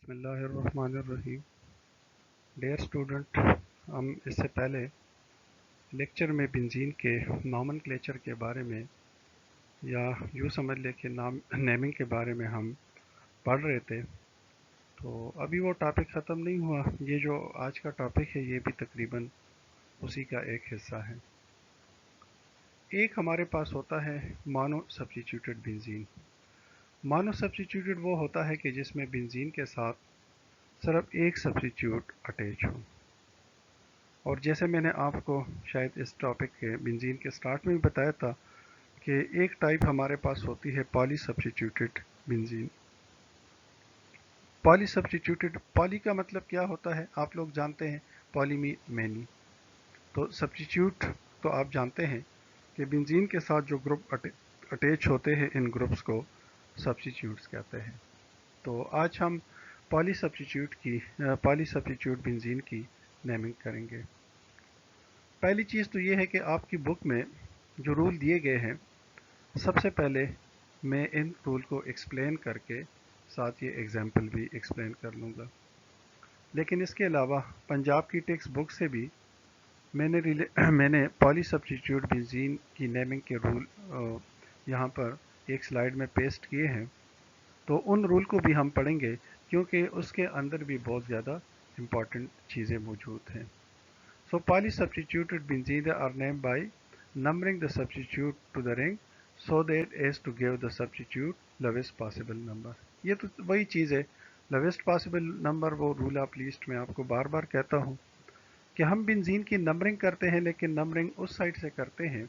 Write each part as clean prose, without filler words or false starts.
बिस्मिल्लाहिर्रहमानिर्रहीम। Dear student, हम इससे पहले लेक्चर में बेंजीन के नॉमेनक्लेचर के बारे में या यूँ समझ ले कि नेमिंग के बारे में हम पढ़ रहे थे। तो अभी वो टॉपिक ख़त्म नहीं हुआ। ये जो आज का टॉपिक है ये भी तकरीबन उसी का एक हिस्सा है। एक हमारे पास होता है mono substituted benzene. Mono substituted वो होता है कि जिसमें बेंजीन के साथ सिर्फ एक सब्स्टिट्यूट अटैच हो। और जैसे मैंने आपको शायद इस टॉपिक के बेंजीन के स्टार्ट में भी बताया था कि एक टाइप हमारे पास होती है poly substituted benzene. Poly substituted, poly का मतलब क्या होता है आप लोग जानते हैं, पॉली में मैनी। तो सब्स्टिट्यूट तो आप जानते हैं कि बेंजीन के साथ जो ग्रुप अटैच होते हैं इन ग्रुप्स को सब्स्टिट्यूट्स कहते हैं। तो आज हम पॉली सब्स्टिट्यूट बेंजीन की नेमिंग करेंगे। पहली चीज़ तो ये है कि आपकी बुक में जो रूल दिए गए हैं, सबसे पहले मैं इन रूल को एक्सप्लेन करके साथ ये एग्जाम्पल भी एक्सप्लेन कर लूँगा। लेकिन इसके अलावा पंजाब की टेक्स्ट बुक से भी मैंने पॉली सब्स्टिट्यूट बेंजीन की नेमिंग के रूल यहाँ पर एक स्लाइड में पेस्ट किए हैं। तो उन रूल को भी हम पढ़ेंगे क्योंकि उसके अंदर भी बहुत ज़्यादा इम्पॉर्टेंट चीज़ें मौजूद हैं। So polysubstituted benzene are named by numbering the substitute to the ring so that as to give the substitute lowest possible number। ये तो वही चीज़ है, lowest possible number। वो रूल ऑफ लीस्ट में आपको बार बार कहता हूँ कि हम बेंजीन की नंबरिंग करते हैं, लेकिन नंबरिंग उस साइड से करते हैं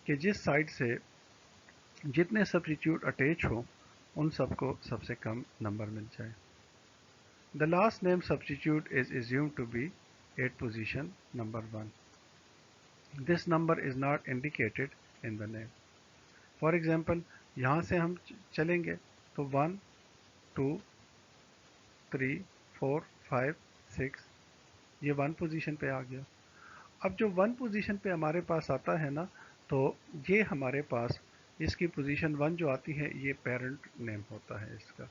कि जिस साइड से जितने सब्स्टिट्यूट अटैच हो उन सबको सबसे कम नंबर मिल जाए। The last named substitute is assumed to be at position number 1. This number is not indicated in the name. For example, यहाँ से हम चलेंगे तो 1, 2, 3, 4, 5, 6, ये 1 पोजीशन पे आ गया। अब जो 1 पोजीशन पे हमारे पास आता है ना, तो ये हमारे पास इसकी पोजीशन 1 जो आती है ये पेरेंट नेम होता है इसका।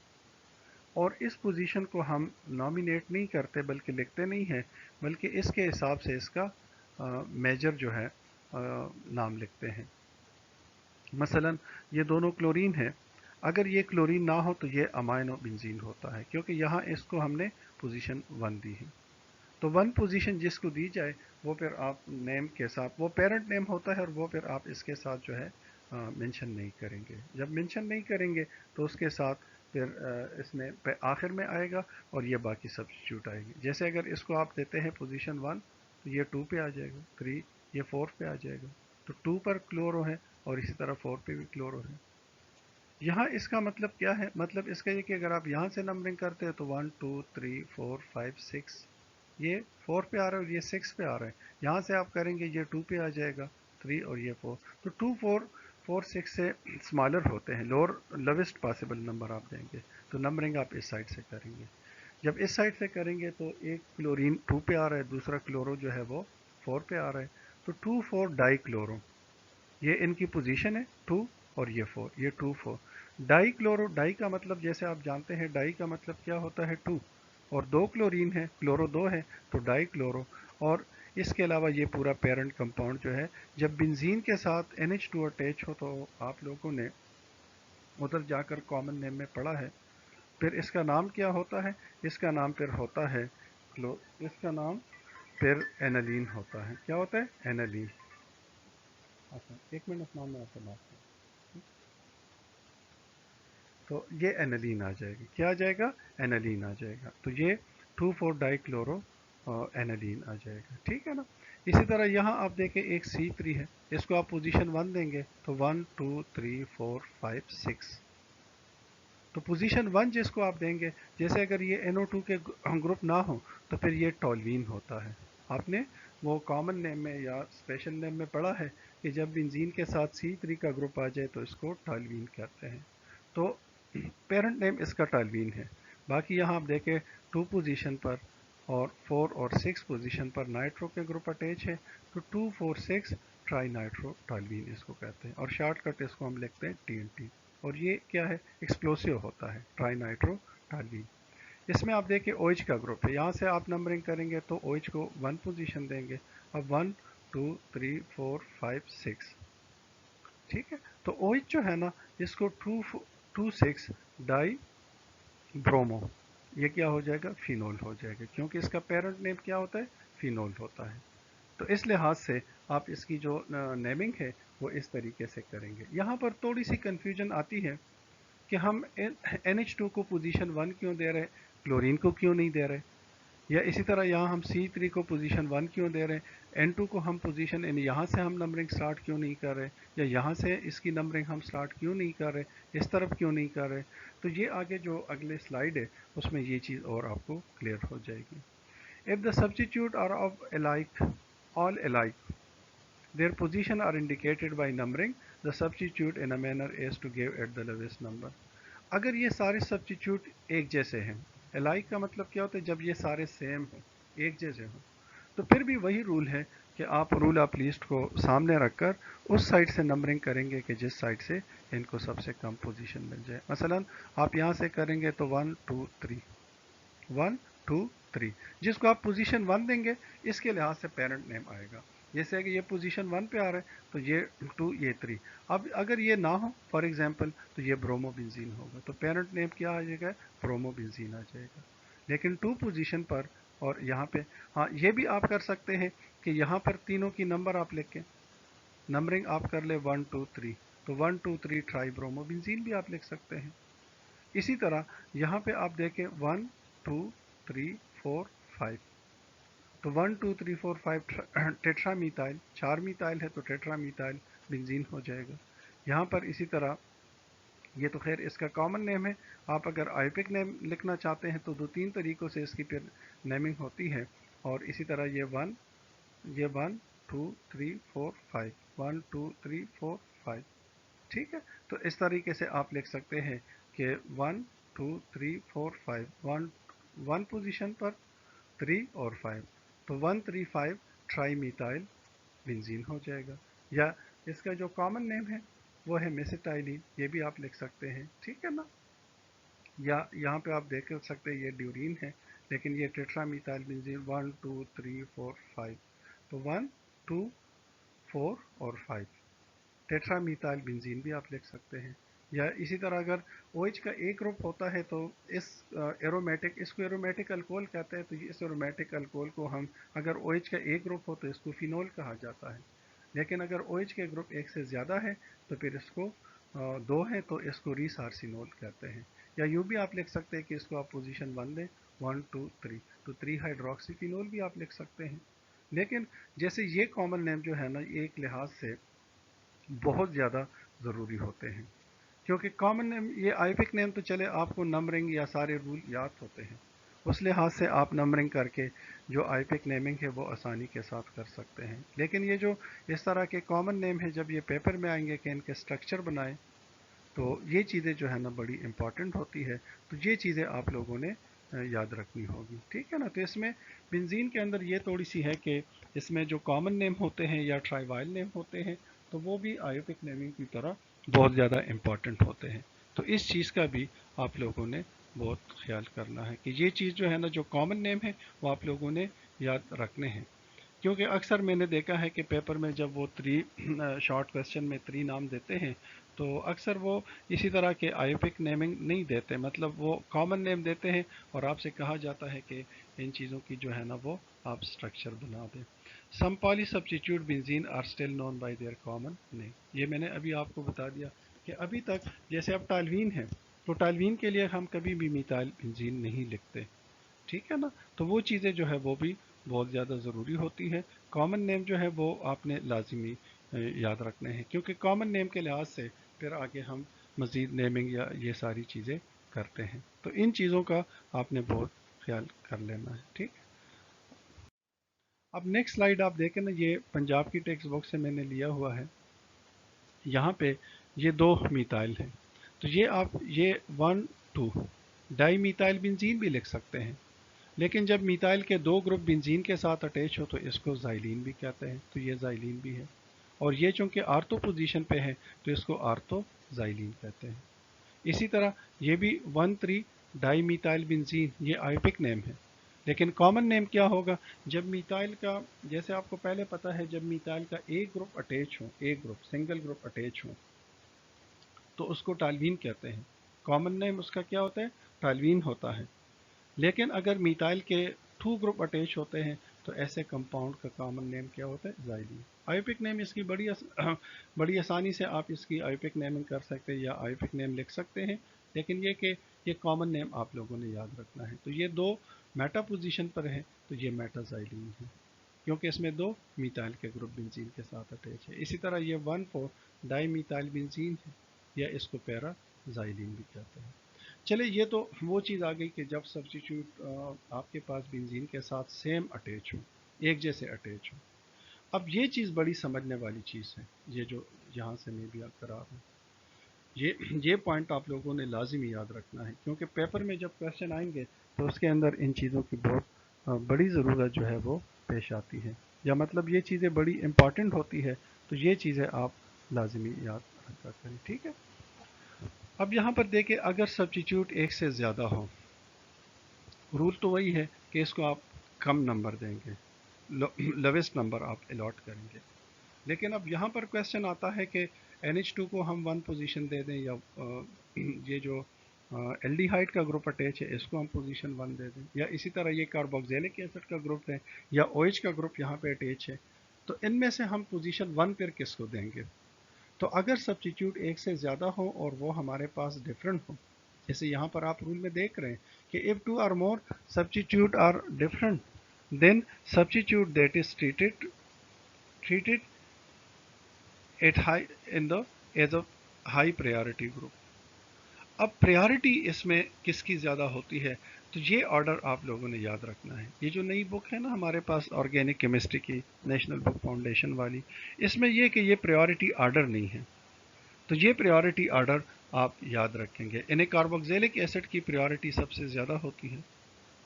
और इस पोजीशन को हम नॉमिनेट नहीं करते बल्कि लिखते नहीं हैं, बल्कि इसके हिसाब से इसका मेजर जो है नाम लिखते हैं। मसलन ये दोनों क्लोरीन है, अगर ये क्लोरीन ना हो तो ये अमाइनो बेंजीन होता है, क्योंकि यहाँ इसको हमने पोजीशन 1 दी है। तो 1 पोजीशन जिसको दी जाए वो फिर आप नेम के साथ, वो पेरेंट नेम होता है और वो फिर आप इसके साथ जो है मेंशन नहीं करेंगे। जब मेंशन नहीं करेंगे तो उसके साथ फिर इसमें आखिर में आएगा और ये बाकी सब्स्टिट्यूट आएगी। जैसे अगर इसको आप देते हैं पोजीशन 1 तो ये 2 पे आ जाएगा, 3 ये 4 पे आ जाएगा। तो 2 पर क्लोरो है और इसी तरह 4 पे भी क्लोरो है। यहाँ इसका मतलब क्या है, मतलब इसका ये कि अगर आप यहाँ से नंबरिंग करते हैं तो 1, 2, 3, 4, 5, 6, ये 4 पे आ रहा है और ये 6 पे आ रहा है। यहाँ से आप करेंगे ये 2 पे आ जाएगा, 3 और ये 4। तो 2, 4, 4, 6 से स्मॉलर होते हैं, लोवेस्ट पॉसिबल नंबर आप देंगे। तो नंबरिंग आप इस साइड से करेंगे। जब इस साइड से करेंगे तो एक क्लोरीन 2 पे आ रहा है, दूसरा क्लोरो जो है वो 4 पे आ रहा है। तो 2, 4 डाई क्लोरो, ये इनकी पोजीशन है 2 और ये 4, ये 2, 4 डाई क्लोरो। डाई का मतलब जैसे आप जानते हैं डाई का मतलब क्या होता है 2, और 2 क्लोरीन है, क्लोरो 2 है तो डाई क्लोरो। और इसके अलावा ये पूरा पेरेंट कंपाउंड जो है, जब बेंजीन के साथ NH2 अटैच हो तो आप लोगों ने उधर जाकर कॉमन नेम में पढ़ा है। फिर इसका नाम क्या होता है, इसका नाम फिर होता है इसका नाम फिर एनालीन होता है। क्या होता है? एनालीन। अच्छा, एक मिनट नाम में आपसे बात करें। तो ये एनालीन आ जाएगी। क्या आ जाएगा? एनालीन आ जाएगा। तो ये 2,4 डाइक्लोरो एनालीन आ जाएगा। ठीक है ना। इसी तरह यहाँ आप देखें एक C3 है, इसको आप पोजीशन 1 देंगे तो 1, 2, 3, 4, 5, 6। तो पोजीशन 1 जिसको आप देंगे, जैसे अगर ये NO2 के ग्रुप ना हो तो फिर ये टॉल्वीन होता है। आपने वो कॉमन नेम में या स्पेशल नेम में पढ़ा है कि जब बेंजीन के साथ C3 का ग्रुप आ जाए तो इसको टॉल्वीन कहते हैं। तो पेरेंट नेम इसका टॉल्वीन है। बाकी यहाँ आप देखें 2 पोजीशन पर और 4 और 6 पोजीशन पर नाइट्रो के ग्रुप अटैच है, तो 2, 4, 6 ट्राई नाइट्रो टॉल्वीन इसको कहते हैं, और शॉर्टकट इसको हम लिखते हैं TNT। और ये क्या है? एक्सप्लोसिव होता है, ट्राई नाइट्रो टॉल्वीन। इसमें आप देखिए OH का ग्रुप है, यहाँ से आप नंबरिंग करेंगे तो OH को 1 पोजीशन देंगे। अब 1 2 3 4 5 6, ठीक है। तो OH जो है ना, इसको 2 6 डाई ब्रोमो, ये क्या हो जाएगा, फिनोल हो जाएगा, क्योंकि इसका पेरेंट नेम क्या होता है, फिनोल होता है। तो इस लिहाज से आप इसकी जो नेमिंग है वो इस तरीके से करेंगे। यहाँ पर थोड़ी सी कंफ्यूजन आती है कि हम NH2 को पोजीशन 1 क्यों दे रहे हैं, क्लोरीन को क्यों नहीं दे रहे, या इसी तरह यहाँ हम C3 को पोजीशन 1 क्यों दे रहे हैं, N2 को हम पोजीशन यहाँ से हम नंबरिंग स्टार्ट क्यों नहीं कर रहे, या यहाँ से इसकी नंबरिंग हम स्टार्ट क्यों नहीं कर रहे, इस तरफ क्यों नहीं कर रहे। तो ये आगे जो अगले स्लाइड है उसमें ये चीज़ और आपको क्लियर हो जाएगी। If the substitute are of alike, all alike, their position are indicated by numbering the substitute in a manner as to give at the lowest number। अगर ये सारे सब्स्टिट्यूट एक जैसे हैं, alike का मतलब क्या होता है, जब ये सारे सेम हो, एक जैसे हो, तो फिर भी वही रूल है कि आप रूल ऑफ लीस्ट को सामने रखकर उस साइड से नंबरिंग करेंगे कि जिस साइड से इनको सबसे कम पोजीशन मिल जाए। मसलन आप यहाँ से करेंगे तो 1 2 3 1 2 3, जिसको आप पोजीशन 1 देंगे इसके लिहाज से पेरेंट नेम आएगा। जैसे कि ये पोजीशन 1 पे आ रहा है तो ये 2 ये 3। अब अगर ये ना हो फॉर एग्जांपल तो ये ब्रोमोबेंजीन होगा, तो पेरेंट नेम क्या आ जाएगा, ब्रोमोबेंजीन आ जाएगा। लेकिन 2 पोजीशन पर और यहाँ पे, हाँ ये भी आप कर सकते हैं कि यहाँ पर तीनों की नंबर आप लिख के नंबरिंग आप कर ले 1 2 3, तो 1 2 3 ट्राई ब्रोमोबेंजीन भी आप लिख सकते हैं। इसी तरह यहाँ पे आप देखें 1 2 3 4 5, तो 1 2 3 4 5 टेट्रा मीथाइल, 4 मीथाइल है तो टेट्रा मीथाइल बेंजीन हो जाएगा। यहाँ पर इसी तरह ये तो खैर इसका कॉमन नेम है, आप अगर आयोपिक नेम लिखना चाहते हैं तो 2-3 तरीकों से इसकी फिर नेमिंग होती है। और इसी तरह ये 1 2 3 4 5 1 2 3 4 5, ठीक है। तो इस तरीके से आप लिख सकते हैं कि 1 2 3 4 5 1 पोजीशन पर 3 और 5, तो 1 3 5 ट्राई मीथाइल बेंजीन हो जाएगा। या इसका जो कॉमन नेम है वो है मेसिटाइलिन, ये भी आप लिख सकते हैं, ठीक है ना। या यहाँ पे आप देख सकते हैं ये ड्यूरीन है, लेकिन ये टेट्रा मीथाइल बेंजीन 1 2 3 4 5, तो 1 2 4 और 5 टेट्रा मीथाइल बेंजीन भी आप लिख सकते हैं। या इसी तरह अगर OH का एक ग्रुप होता है तो इस एरोमेटिक, इसको एरोमेटिक अल्कोहल कहते हैं, तो इस एरोमेटिक अल्कोहल को हम, अगर OH का एक ग्रुप हो तो इसको फिनोल कहा जाता है। लेकिन अगर OH के ग्रुप एक से ज़्यादा है तो फिर इसको दो है तो इसको रीसार्सिनोल कहते हैं। या यूँ भी आप लिख सकते हैं कि इसको आप पोजीशन 1 दें 1 2 3, तो 3 हाइड्रोक्सीफिनोल भी आप लिख सकते हैं। लेकिन जैसे ये कॉमन नेम जो है ना, ये एक लिहाज से बहुत ज़्यादा ज़रूरी होते हैं, क्योंकि कॉमन नेम, ये आयोपिक नेम तो चले आपको नंबरिंग या सारे रूल याद होते हैं, उस लिहाज से आप नंबरिंग करके जो आयोपिक नेमिंग है वो आसानी के साथ कर सकते हैं। लेकिन ये जो इस तरह के कॉमन नेम है, जब ये पेपर में आएंगे कि इनके स्ट्रक्चर बनाएं, तो ये चीज़ें जो है ना बड़ी इंपॉर्टेंट होती है। तो ये चीज़ें आप लोगों ने याद रखनी होगी, ठीक है ना। तो इसमें बेंजीन के अंदर ये थोड़ी सी है कि इसमें जो कॉमन नेम होते हैं या ट्राइवाइल नेम होते हैं तो वो भी आयोपिक नेमिंग की तरह बहुत ज़्यादा इम्पॉर्टेंट होते हैं। तो इस चीज़ का भी आप लोगों ने बहुत ख्याल करना है कि ये चीज़ जो है ना, जो कॉमन नेम है वो आप लोगों ने याद रखने हैं। क्योंकि अक्सर मैंने देखा है कि पेपर में जब वो 3 शॉर्ट क्वेश्चन में 3 नाम देते हैं तो अक्सर वो इसी तरह के आयोपिक नेमिंग नहीं देते, मतलब वो कॉमन नेम देते हैं और आपसे कहा जाता है कि इन चीज़ों की जो है ना वो आप स्ट्रक्चर बना दें। Some poly substitute benzene are still known by their common name, ये मैंने अभी आपको बता दिया कि अभी तक जैसे अब टालवीन है तो टालवीन के लिए हम कभी भी मिथाइल बेंजीन नहीं लिखते, ठीक है ना। तो वो चीज़ें जो है वो भी बहुत ज़्यादा ज़रूरी होती है। कॉमन नेम जो है वो आपने लाजमी याद रखने हैं, क्योंकि कॉमन नेम के लिहाज से फिर आगे हम मज़ीद नेमिंग या ये सारी चीज़ें करते हैं। तो इन चीज़ों का आपने बहुत ख्याल कर लेना है, ठीक। अब नेक्स्ट स्लाइड आप देखें ना, ये पंजाब की टेक्स्ट बुक से मैंने लिया हुआ है। यहाँ पे ये 2 मिथाइल हैं, तो ये आप ये 1 2 डाई मिथाइल बेंजीन भी लिख सकते हैं। लेकिन जब मिथाइल के 2 ग्रुप बेंजीन के साथ अटैच हो तो इसको ज़ाइलीन भी कहते हैं, तो ये ज़ाइलीन भी है। और ये चूंकि आर्थो पोजीशन पे है तो इसको आर्थो ज़ाइलीन कहते हैं। इसी तरह ये भी 1 3 डाई मीथाइल बेंजीन, ये आयोपिक नेम है। लेकिन कॉमन नेम क्या होगा? जब मीथाइल का, जैसे आपको पहले पता है, जब मीथाइल का एक ग्रुप अटैच हो, एक ग्रुप सिंगल ग्रुप अटैच हो, तो उसको टालवीन कहते हैं। कॉमन नेम उसका क्या होता है? टालवीन होता है। लेकिन अगर मीथाइल के टू ग्रुप अटैच होते हैं तो ऐसे कंपाउंड का कॉमन नेम क्या होता है? ज़ाइलीन। आयोपिक नेम इसकी बड़ी आसानी से आप इसकी आयोपिक नेमिंग कर सकते हैं या आयोपिक नेम लिख सकते हैं। लेकिन ये कि ये कॉमन नेम आप लोगों ने याद रखना है। तो ये दो मेटा पोजीशन पर है, तो ये मेटाज़ाइलीन है, क्योंकि इसमें दो मीथाइल के ग्रुप बेंजीन के साथ अटैच है। इसी तरह ये 1,4 डाई मीथाइल बेंजीन है, या इसको पैराज़ाइलीन भी कहते हैं। चले, ये तो वो चीज़ आ गई कि जब सब्स्टिट्यूट आपके पास बेंजीन के साथ सेम अटैच हो, एक जैसे अटैच हो। अब ये चीज़ बड़ी समझने वाली चीज़ है, ये जो यहाँ से मैं भी करा रहा हूँ, ये पॉइंट आप लोगों ने लाजिमी याद रखना है, क्योंकि पेपर में जब क्वेश्चन आएंगे तो उसके अंदर इन चीज़ों की बहुत बड़ी ज़रूरत जो है वो पेश आती है, या मतलब ये चीज़ें बड़ी इंपॉर्टेंट होती है, तो ये चीज़ें आप लाजिमी याद रखा करें, ठीक है। अब यहाँ पर देखें, अगर सब्स्टिट्यूट एक से ज़्यादा हो, रूल तो वही है कि इसको आप कम नंबर देंगे, लोवेस्ट नंबर आप अलॉट करेंगे। लेकिन अब यहाँ पर क्वेश्चन आता है कि NH2 को हम 1 पोजीशन दे दें, या ये जो एल्डिहाइड का ग्रुप अटैच है इसको हम पोजीशन 1 दे दें, या इसी तरह ये कार्बोक्सिलिक एसिड का ग्रुप है या OH का ग्रुप यहाँ पे अटैच है, तो इनमें से हम पोजीशन 1 पर किसको देंगे? तो अगर सब्स्टिट्यूट एक से ज़्यादा हो और वो हमारे पास डिफरेंट हो, जैसे यहाँ पर आप रूल में देख रहे हैं कि if 2 or more substitute are different, then substitute that is treated at high in the as a high priority group। अब प्रायोरिटी इसमें किसकी ज़्यादा होती है? तो ये ऑर्डर आप लोगों ने याद रखना है। ये जो नई बुक है ना हमारे पास ऑर्गेनिक केमिस्ट्री की, नेशनल बुक फाउंडेशन वाली, इसमें ये कि ये प्रायोरिटी ऑर्डर नहीं है, तो ये प्रायोरिटी ऑर्डर आप याद रखेंगे। इन्हें कार्बोक्सिलिक एसिड की प्रायोरिटी सबसे ज़्यादा होती है,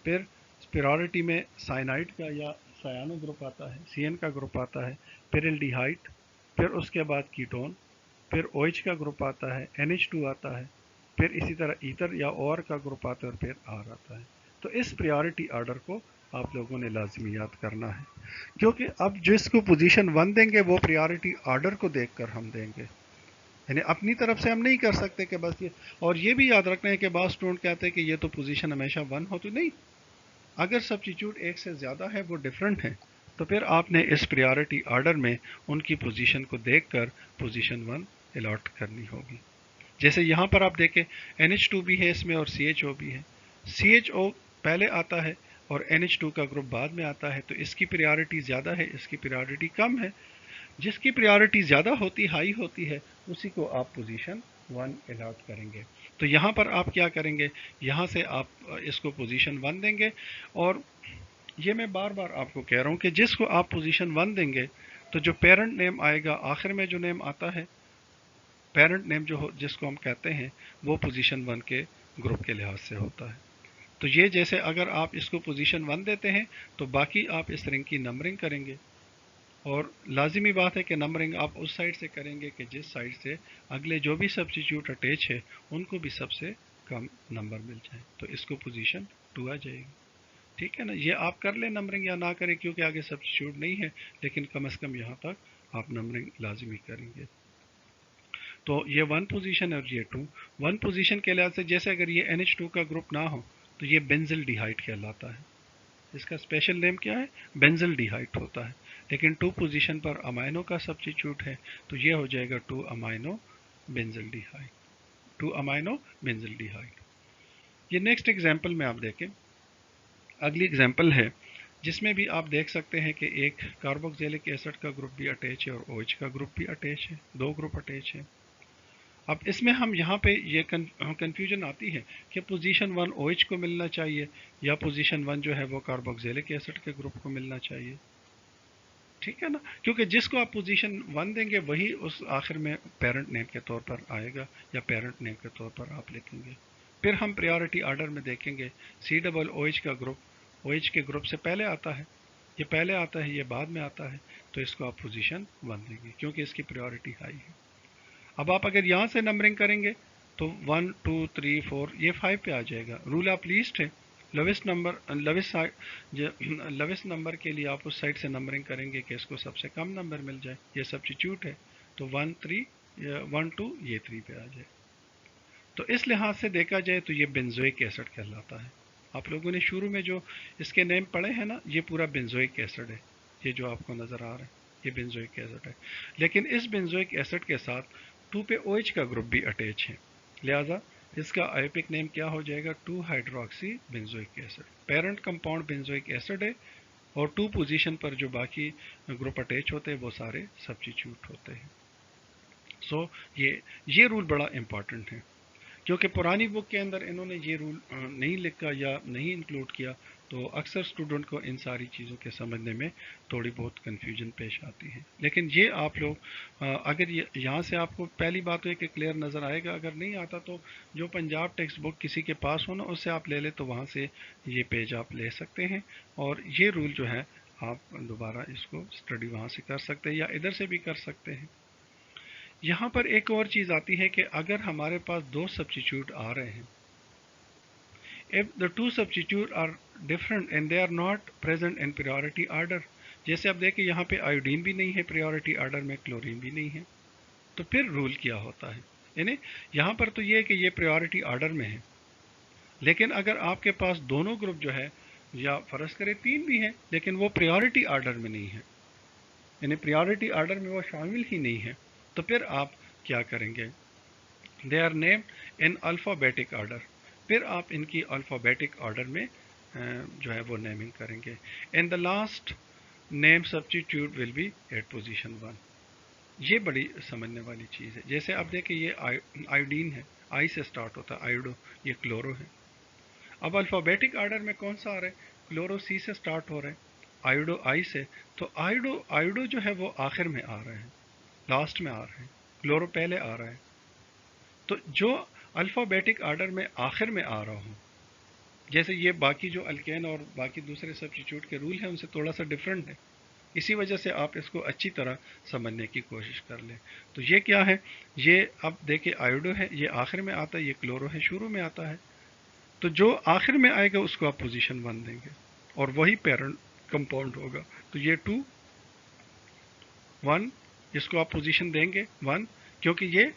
फिर प्रायोरिटी में साइनाइड का या सायानो ग्रुप आता है, CN का ग्रुप आता है, फिर एल्डिहाइड, फिर उसके बाद कीटोन, फिर OH का ग्रुप आता है, NH2 आता है, फिर इसी तरह ईथर या OR का ग्रुप आता है, और फिर R आता है। तो इस प्रायोरिटी ऑर्डर को आप लोगों ने लाजमी याद करना है, क्योंकि अब जिसको पोजीशन 1 देंगे वो प्रायोरिटी ऑर्डर को देखकर हम देंगे, यानी अपनी तरफ से हम नहीं कर सकते कि बस ये। और ये भी याद रखना है कि बास स्टूडेंट कहते हैं कि ये तो पोजीशन हमेशा 1 होती नहीं, अगर सब्स्टिट्यूट एक से ज़्यादा है, वो डिफरेंट है, तो फिर आपने इस प्रायोरिटी ऑर्डर में उनकी पोजीशन को देखकर पोजीशन 1 अलॉट करनी होगी। जैसे यहाँ पर आप देखें NH2 भी है इसमें और CHO भी है, CHO पहले आता है और NH2 का ग्रुप बाद में आता है, तो इसकी प्रायोरिटी ज़्यादा है, इसकी प्रायोरिटी कम है। जिसकी प्रायोरिटी ज़्यादा होती, हाई होती है, उसी को आप पोजीशन 1 अलॉट करेंगे। तो यहाँ पर आप क्या करेंगे, यहाँ से आप इसको पोजीशन 1 देंगे, और ये मैं बार बार आपको कह रहा हूँ कि जिसको आप पोजीशन 1 देंगे, तो जो पेरेंट नेम आएगा आखिर में, जो नेम आता है पेरेंट नेम जो जिसको हम कहते हैं, वो पोजीशन 1 के ग्रुप के लिहाज से होता है। तो ये जैसे अगर आप इसको पोजीशन 1 देते हैं तो बाकी आप इस रिंग की नंबरिंग करेंगे, और लाजिमी बात है कि नंबरिंग आप उस साइड से करेंगे कि जिस साइड से अगले जो भी सब्स्टिट्यूट अटैच है उनको भी सबसे कम नंबर मिल जाए, तो इसको पोजीशन 2 आ जाएगी। ठीक है ना, ये आप कर लें नंबरिंग या ना करें, क्योंकि आगे सब्स्टिट्यूट नहीं है, लेकिन कम से कम यहाँ तक आप नंबरिंग लाजिमी करेंगे। तो ये 1 पोजीशन है और ये 2। 1 पोजीशन के लिहाज से, जैसे अगर ये NH2 का ग्रुप ना हो तो ये बेंजिल डिहाइड कहलाता है, इसका स्पेशल नेम क्या है? बेंजिल डिहाइड होता है। लेकिन 2 पोजीशन पर अमाइनो का सब्स्टिट्यूट है, तो ये हो जाएगा 2 अमाइनो बेंजिल डिहाइड, 2 अमाइनो बेंजिल डिहाइड। ये नेक्स्ट एग्जांपल में आप देखें, अगली एग्जांपल है जिसमें भी आप देख सकते हैं कि एक कार्बोक्सिलिक एसिड का ग्रुप भी अटैच है और OH का ग्रुप भी अटैच है, दो ग्रुप अटैच है। अब इसमें हम यहाँ पे ये कंफ्यूजन आती है कि पोजीशन 1 OH को मिलना चाहिए या पोजीशन 1 जो है वो कार्बोक्सिलिक एसिड के ग्रुप को मिलना चाहिए। ठीक है ना, क्योंकि जिसको आप पोजीशन 1 देंगे वही उस आखिर में पेरेंट नेम के तौर पर आएगा या पेरेंट नेम के तौर पर आप लिखेंगे। फिर हम प्रायोरिटी ऑर्डर में देखेंगे, COOH का ग्रुप OH के ग्रुप से पहले आता है, ये पहले आता है, ये बाद में आता है, तो इसको आप पोजीशन 1 देंगे क्योंकि इसकी प्रायोरिटी हाई है। अब आप अगर यहाँ से नंबरिंग करेंगे तो 1 2 3 4 ये 5 पे आ जाएगा। रूल ऑफ लीस्ट है, लोवेस्ट नंबर लोवेस्ट नंबर के लिए आप उस साइड से नंबरिंग करेंगे कि इसको सबसे कम नंबर मिल जाए। ये सब्स्टिट्यूट है, तो 1 3 1 2 ये 3 पे आ जाए। तो इस लिहाज से देखा जाए तो ये बेंजोइक एसिड कहलाता है। आप लोगों ने शुरू में जो इसके नेम पढ़े हैं ना, ये पूरा बेंजोइक एसिड है। ये जो आपको नज़र आ रहा है ये बेंजोइक एसिड है। लेकिन इस बेंजोइक एसिड के साथ 2 पे OH का ग्रुप भी अटैच है, लिहाजा इसका आयोपिक नेम क्या हो जाएगा, 2 hydroxy benzoic acid. Parent compound benzoic acid है और 2 पोजीशन पर जो बाकी ग्रुप अटैच होते हैं वो सारे सब्स्टिट्यूट होते हैं। सो ये रूल बड़ा इंपॉर्टेंट है, क्योंकि पुरानी बुक के अंदर इन्होंने ये रूल नहीं लिखा या नहीं इंक्लूड किया, तो अक्सर स्टूडेंट को इन सारी चीज़ों के समझने में थोड़ी बहुत कन्फ्यूजन पेश आती है। लेकिन ये आप लोग अगर यहाँ से आपको पहली बात तो है कि क्लियर नज़र आएगा। अगर नहीं आता तो जो पंजाब टेक्स्ट बुक किसी के पास हो ना, उससे आप ले ले, तो वहाँ से ये पेज आप ले सकते हैं और ये रूल जो है आप दोबारा इसको स्टडी वहाँ से कर सकते हैं या इधर से भी कर सकते हैं। यहाँ पर एक और चीज़ आती है कि अगर हमारे पास 2 सब्स्टिट्यूट आ रहे हैं, if the two substitute are different and they are not present in priority order, जैसे आप देखें यहाँ पे आयोडीन भी नहीं है priority order में, क्लोरीन भी नहीं है, तो फिर रूल क्या होता है। यानी यहाँ पर तो ये है कि ये priority order में है, लेकिन अगर आपके पास दोनों ग्रुप जो है, या फर्ज करें 3 भी हैं लेकिन वो priority order में नहीं है, यानी priority order में वो शामिल ही नहीं है, तो फिर आप क्या करेंगे, they are name in alphabetic order, फिर आप इनकी अल्फ़ाबेटिक ऑर्डर में जो है वो नेमिंग करेंगे। In the last name substitute will be at position 1। ये बड़ी समझने वाली चीज़ है। जैसे आप देखें ये आयोडीन है, आई से स्टार्ट होता है, आयोडो, ये क्लोरो है। अब अल्फ़ाबेटिक ऑर्डर में कौन सा आ रहा है, क्लोरो सी से स्टार्ट हो रहा है, आयोडो आई से, तो आयोडो आयोडो जो है वो आखिर में आ रहा है, लास्ट में आ रहा है, क्लोरो पहले आ रहा है। तो जो अल्फ़ाबेटिक ऑर्डर में आखिर में आ रहा हूँ, जैसे ये बाकी जो अल्केन और बाकी दूसरे सब्स्टिट्यूट के रूल हैं उनसे थोड़ा सा डिफरेंट है, इसी वजह से आप इसको अच्छी तरह समझने की कोशिश कर लें। तो ये क्या है, ये अब देखिए आयोडो है, ये आखिर में आता है, ये क्लोरो है, शुरू में आता है। तो जो आखिर में आएगा उसको आप पोजीशन 1 देंगे और वही पेरेंट कंपाउंड होगा। तो ये 2 1, इसको आप पोजीशन देंगे 1, क्योंकि ये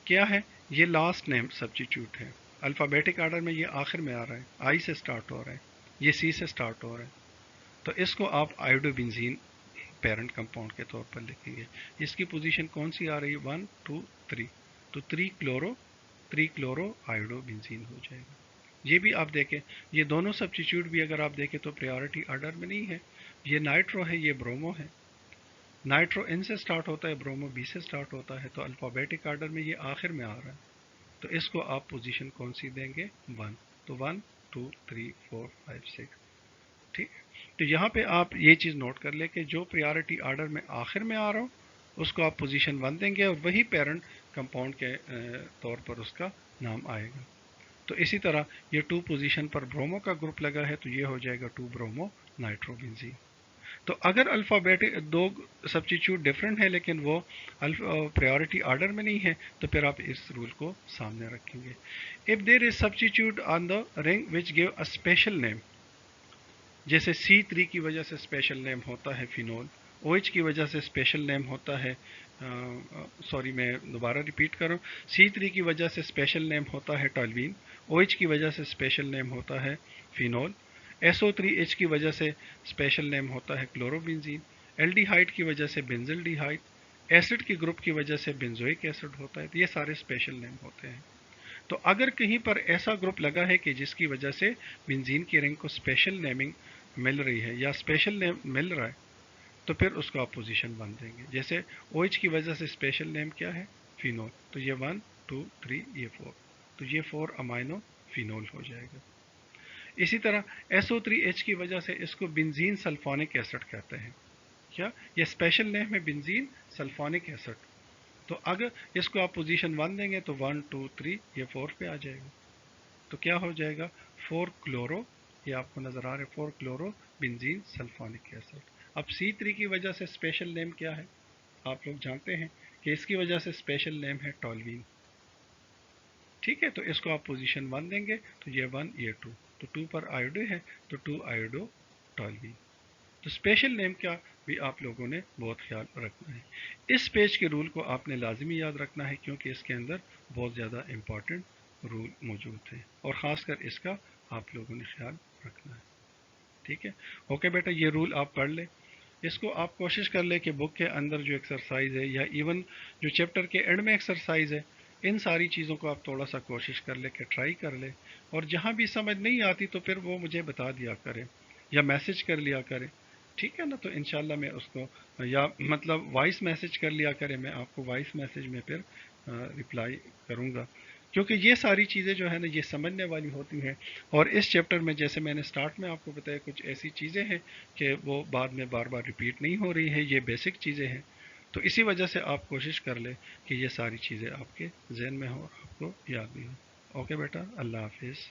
क्या है, ये लास्ट नेम सब्स्टिट्यूट है। अल्फ़ाबेटिक ऑर्डर में ये आखिर में आ रहा है, आई से स्टार्ट हो रहा है, ये सी से स्टार्ट हो रहा है, तो इसको आप आयोडोबेंजीन पेरेंट कंपाउंड के तौर पर लिखेंगे। इसकी पोजीशन कौन सी आ रही है, 1 2 3, तो 3 क्लोरो आयोडोबेंजीन हो जाएगा। ये भी आप देखें, ये दोनों सब्स्टिट्यूट भी अगर आप देखें तो प्रायोरिटी ऑर्डर में नहीं है। ये नाइट्रो है, ये ब्रोमो है। नाइट्रो एन से स्टार्ट होता है, ब्रोमो बी से स्टार्ट होता है, तो अल्फ़ाबेटिक ऑर्डर में ये आखिर में आ रहा है, तो इसको आप पोजीशन कौन सी देंगे, 1। तो 1 2 3 4 5 6, ठीक। तो यहाँ पे आप ये चीज़ नोट कर ले कि जो प्रायोरिटी ऑर्डर में आखिर में आ रहा हो उसको आप पोजीशन 1 देंगे और वही पेरेंट कंपाउंड के तौर पर उसका नाम आएगा। तो इसी तरह ये 2 पोजीशन पर ब्रोमो का ग्रुप लगा है, तो ये हो जाएगा 2 ब्रोमो नाइट्रोबेंजीन। तो अगर अल्फ़ाबेटिक 2 सब्स्टिट्यूट डिफरेंट है लेकिन वो प्रायोरिटी ऑर्डर में नहीं है, तो फिर आप इस रूल को सामने रखेंगे। If there is substitute on the ring which give a special name, जैसे C3 की वजह से स्पेशल नेम होता है फिनोल, OH की वजह से स्पेशल नेम होता है, सॉरी मैं दोबारा रिपीट करूँ, C3 की वजह से स्पेशल नेम होता है टॉल्वीन, OH की वजह से स्पेशल नेम होता है फिनोल, SO3H की वजह से स्पेशल नेम होता है क्लोरोबेंजीन, एल्डिहाइड की वजह से बेंजिल्डिहाइड, एसिड के ग्रुप की वजह से बेंजोइक एसिड होता है। तो ये सारे स्पेशल नेम होते हैं। तो अगर कहीं पर ऐसा ग्रुप लगा है कि जिसकी वजह से बेंजीन की रिंग को स्पेशल नेमिंग मिल रही है या स्पेशल नेम मिल रहा है, तो फिर उसको आप पोजीशन 1 देंगे। जैसे OH की वजह से स्पेशल नेम क्या है, फिनोल, तो ये 1 2 3 ये 4, तो ये 4 अमाइनो फिनोल हो जाएगा। इसी तरह SO3H की वजह से इसको बेंजीन सल्फोनिक एसिड कहते हैं। क्या, ये स्पेशल नेम है बेंजीन सल्फोनिक एसिड। तो अगर इसको आप पोजीशन 1 देंगे तो 1 2 3 ये 4 पे आ जाएगा, तो क्या हो जाएगा, 4 क्लोरो, ये आपको नज़र आ रहा है 4 क्लोरो बेंजीन सल्फोनिक एसिड। अब C3 की वजह से स्पेशल नेम क्या है, आप लोग जानते हैं कि इसकी वजह से स्पेशल नेम है टॉल्वीन। ٹھیک ہے، تو اس کو آپ پوزیشن 1 دیں گے تو یہ 1 یہ 2، تو 2 پر آئیوڈو ہے تو 2 آئیوڈو ٹولوین۔ تو اسپیشل نیم کا بھی آپ لوگوں نے بہت خیال رکھنا ہے۔ اس پیج کے رول کو آپ نے لازمی یاد رکھنا ہے کیونکہ اس کے اندر بہت زیادہ امپورٹنٹ رول موجود ہے اور خاص کر اس کا آپ لوگوں نے خیال رکھنا ہے۔ ٹھیک ہے، اوکے بیٹا، یہ رول آپ پڑھ لیں، اس کو آپ کوشش کر لیں کہ بک کے اندر جو ایکسرسائز ہے یا ایون جو چیپٹر کے اینڈ میں ایکسرسائز ہے، ان ساری چیزوں کو آپ تھوڑا سا کوشش کر لیں کہ ٹرائی کر لیں، اور جہاں بھی سمجھ نہیں آتی تو پھر وہ مجھے بتا دیا کرے یا میسج کر لیا کرے، ٹھیک ہے نا؟ تو انشاءاللہ میں اس کو، یا مطلب وائس میسج کر لیا کرے، میں آپ کو وائس میسج میں پھر رپلائی کروں گا، کیونکہ یہ ساری چیزیں جو ہے نا یہ سمجھنے والی ہوتی ہیں، اور اس چیپٹر میں جیسے میں نے سٹارٹ میں آپ کو بتایا کچھ ایسی چیزیں ہیں کہ وہ بعد میں بار بار ریپیٹ نہیں ہو رہی ہیں، یہ بیسک چیزیں ہیں، تو اسی وجہ سے آپ کوشش کر لیں کہ یہ ساری چیزیں آپ کے ذہن میں ہوں اور آپ کو یاد بھی ہوں۔ اوکے بیٹا، اللہ حافظ۔